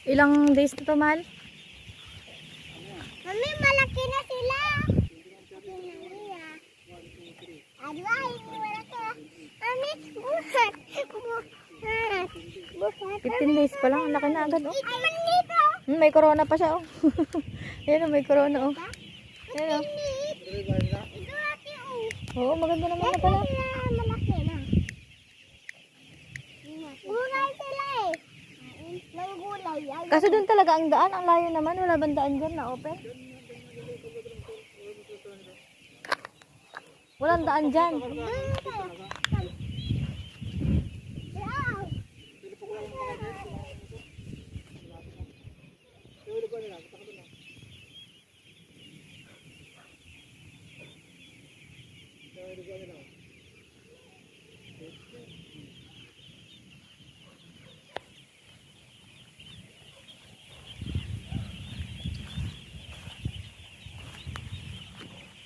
Ilang days na to, mahal? Mami, malaki na sila. Mami, buhat. 15 days pa lang. Ang laki na agad, oh. Ito man dito. May corona pa siya, oh. Ayan, oh, may corona, oh. Ayan, oh. Ito ate, oh. Oo, maganda naman na pala. Malaki na. Gulay sila eh. Nang gulay. Kaso doon talaga ang daan. Ang layo naman. Wala bang daan dyan na open? Walang daan dyan.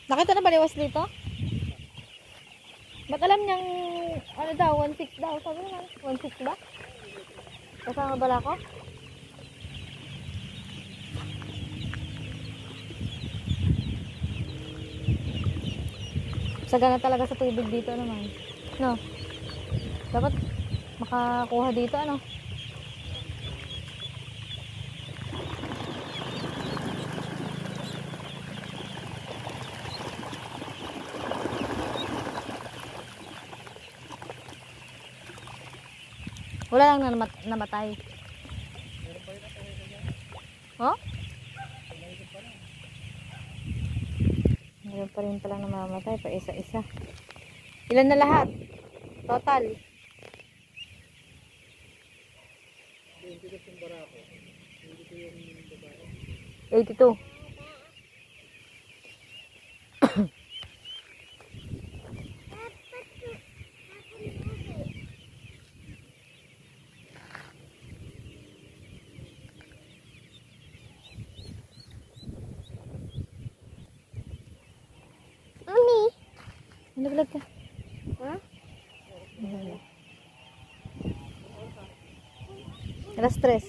Nakita na ba ni Wesley dito? Ba't alam niyang, ano daw, 1.6 daw. Sabi naman, 1.6 ba? Kasama bala ko? Sagana talaga sa tubig dito naman. No? Dapat makakuha dito, ano? Wala lang na namatay. Oh? Meron pa rin pala namamatay pa isa-isa. Ilan na lahat? Total? 82. 82. Nalaglag ka. Ha? Alas 3.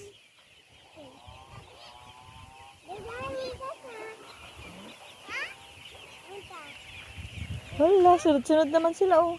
Wala, sunod-sunod naman sila, oh.